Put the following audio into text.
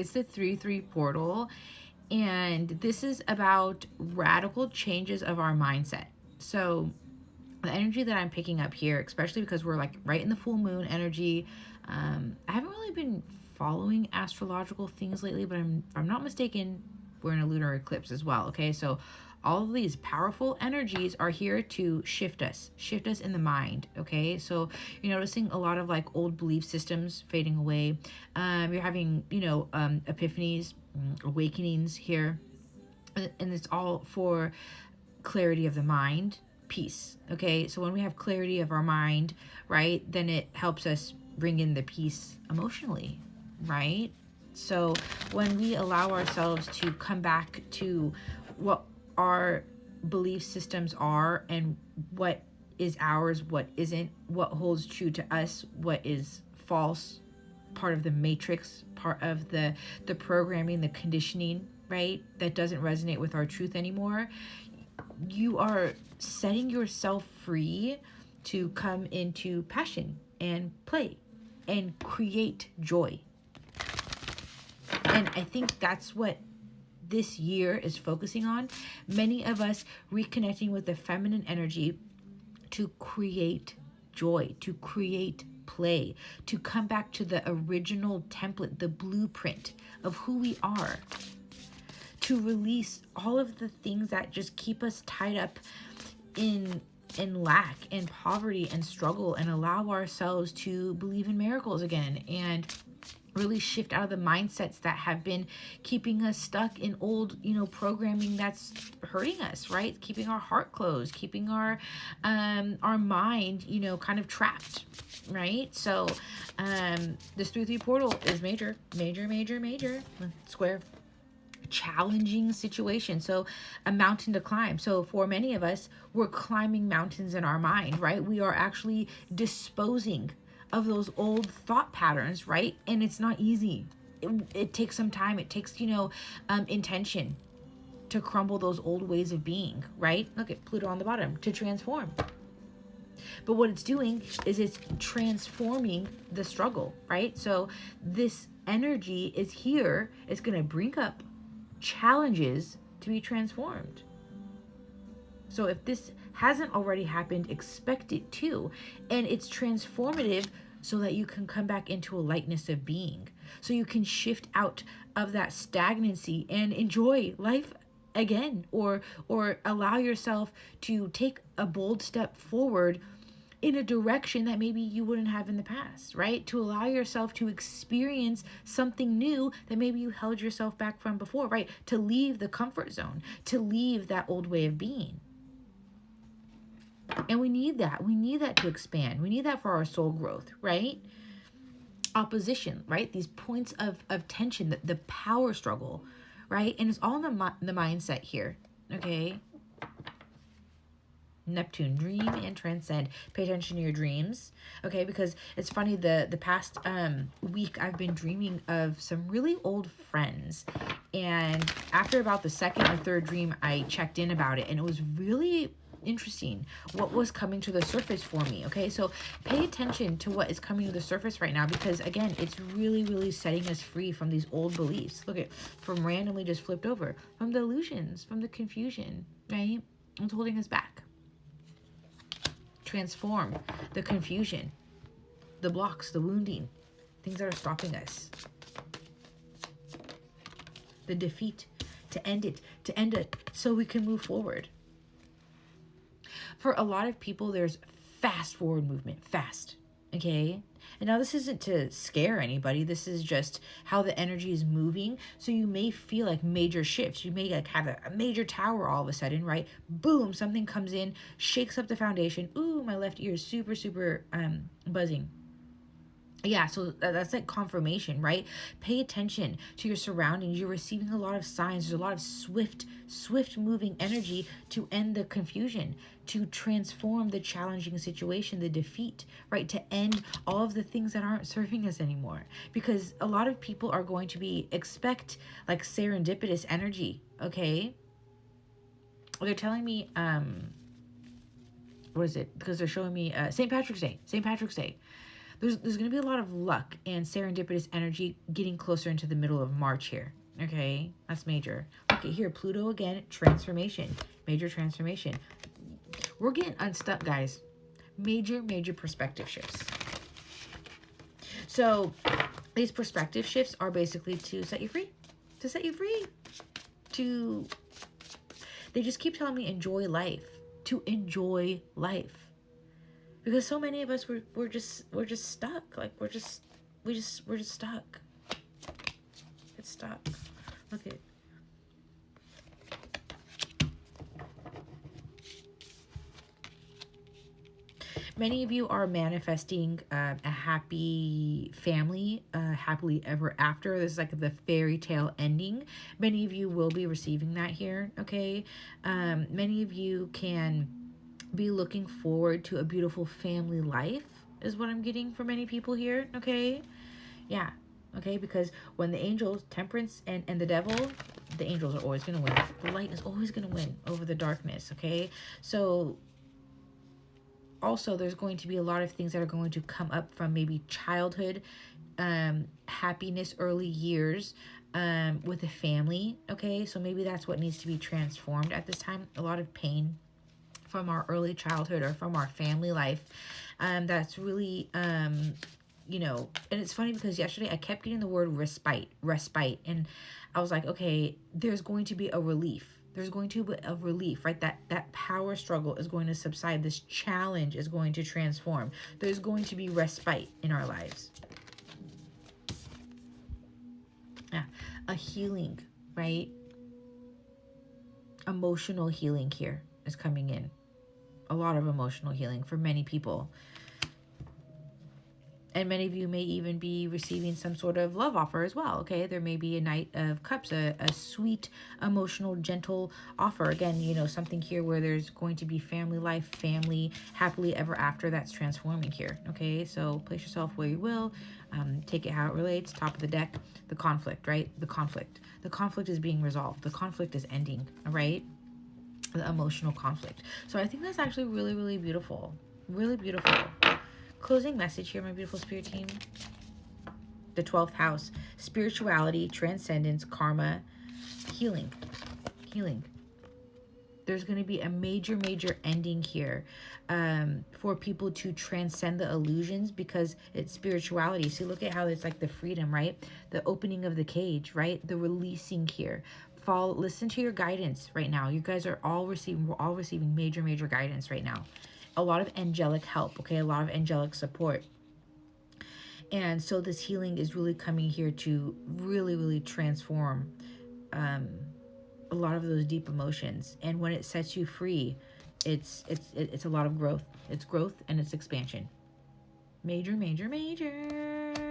It's the 3-3 portal. And this is about radical changes of our mindset. So the energy that I'm picking up here, especially because we're like right in the full moon energy. I haven't really been following astrological things lately, but if I'm not mistaken, we're in a lunar eclipse as well. Okay, so all of these powerful energies are here to shift us in the mind. Okay, so you're noticing a lot of like old belief systems fading away. You're having, epiphanies, awakenings here, and it's all for clarity of the mind, peace. Okay, so when we have clarity of our mind, right, then it helps us bring in the peace emotionally, right? So when we allow ourselves to come back to what our belief systems are and what is ours, what isn't, what holds true to us, what is false, part of the matrix, part of the programming, the conditioning, right, that doesn't resonate with our truth anymore, you are setting yourself free to come into passion and play and create joy. And I think that's what this year is focusing on. Many of us reconnecting with the feminine energy to create joy, to create play, to come back to the original template, the blueprint of who we are, to release all of the things that just keep us tied up in lack and poverty and struggle, and allow ourselves to believe in miracles again, and really shift out of the mindsets that have been keeping us stuck in old, programming that's hurting us, right? Keeping our heart closed, keeping our mind, kind of trapped, right? So this 3-3 portal is major square, challenging situation. So a mountain to climb. So for many of us, we're climbing mountains in our mind, right? We are actually disposing of those old thought patterns, right? And it's not easy. It takes some time. It takes, intention to crumble those old ways of being, right? Look at Pluto on the bottom, to transform. But what it's doing is it's transforming the struggle, right? So this energy is here. It's going to bring up challenges to be transformed. So if this hasn't already happened, expect it to. And it's transformative so that you can come back into a lightness of being. So you can shift out of that stagnancy and enjoy life again, or allow yourself to take a bold step forward in a direction that maybe you wouldn't have in the past, right? To allow yourself to experience something new that maybe you held yourself back from before, right? To leave the comfort zone, to leave that old way of being. And we need that. We need that to expand. We need that for our soul growth, right? Opposition, right? These points of tension, the power struggle, right? And it's all in the mindset here, okay? Neptune, dream and transcend. Pay attention to your dreams, okay? Because it's funny, the past week I've been dreaming of some really old friends, and after about the second or third dream I checked in about it, and it was really interesting what was coming to the surface for me. Okay, so pay attention to what is coming to the surface right now, because again, it's really setting us free from these old beliefs. Look at, from randomly just flipped over, from the illusions, from the confusion, right? It's holding us back. Transform the confusion, the blocks, the wounding, things that are stopping us. The defeat, to end it so we can move forward. For a lot of people, there's fast forward movement, fast, okay? And now this isn't to scare anybody. This is just how the energy is moving. So you may feel like major shifts. You may like have a major tower all of a sudden, right? Boom, something comes in, shakes up the foundation. Ooh, my left ear is super buzzing. Yeah, so that's like confirmation, right? Pay attention to your surroundings. You're receiving a lot of signs. There's a lot of swift moving energy to end the confusion, to transform the challenging situation, the defeat, right? To end all of the things that aren't serving us anymore. Because a lot of people are going to expect like serendipitous energy, okay? They're telling me, what is it? Because they're showing me St. Patrick's Day. there's going to be a lot of luck and serendipitous energy getting closer into the middle of March here. Okay, that's major. Okay, here, Pluto again, transformation, major transformation. We're getting unstuck, guys. Major, major perspective shifts. So these perspective shifts are basically to set you free, to set you free, to, they just keep telling me enjoy life, to enjoy life. Because so many of us, we're just stuck. Like we're just stuck. It's stuck. Look at, many of you are manifesting a happy family, happily ever after. This is like the fairy tale ending. Many of you will be receiving that here, okay? Many of you can be looking forward to a beautiful family life, is what I'm getting for many people here, okay? Yeah, okay? Because when the angels, temperance and the devil, the angels are always going to win. The light is always going to win over the darkness, okay? So also there's going to be a lot of things that are going to come up from maybe childhood, happiness, early years, with a family, okay? So maybe that's what needs to be transformed at this time. A lot of pain from our early childhood or from our family life, that's really, you know, and it's funny because yesterday I kept getting the word respite, and I was like, okay, there's going to be a relief. There's going to be a relief, right? That power struggle is going to subside. This challenge is going to transform. There's going to be respite in our lives. Yeah, a healing, right? Emotional healing here is coming in. A lot of emotional healing for many people. And many of you may even be receiving some sort of love offer as well, okay? There may be a Knight of Cups, a sweet, emotional, gentle offer. Again, you know, something here where there's going to be family life, family, happily ever after that's transforming here, okay? So place yourself where you will. Take it how it relates. Top of the deck, the conflict, right? The conflict. The conflict is being resolved. The conflict is ending, all right? The emotional conflict. So I think that's actually really, really beautiful. Really beautiful. Closing message here, my beautiful spirit team. The 12th house. Spirituality, transcendence, karma, healing. Healing. There's going to be a major, major ending here, for people to transcend the illusions, because it's spirituality. See, look at how it's like the freedom, right? The opening of the cage, right? The releasing here. Listen to your guidance right now. You guys are all receiving, we're all receiving major, major guidance right now. A lot of angelic help, okay? A lot of angelic support. And so this healing is really coming here to really, really transform a lot of those deep emotions. And when it sets you free, it's a lot of growth. It's growth and it's expansion. Major, major, major.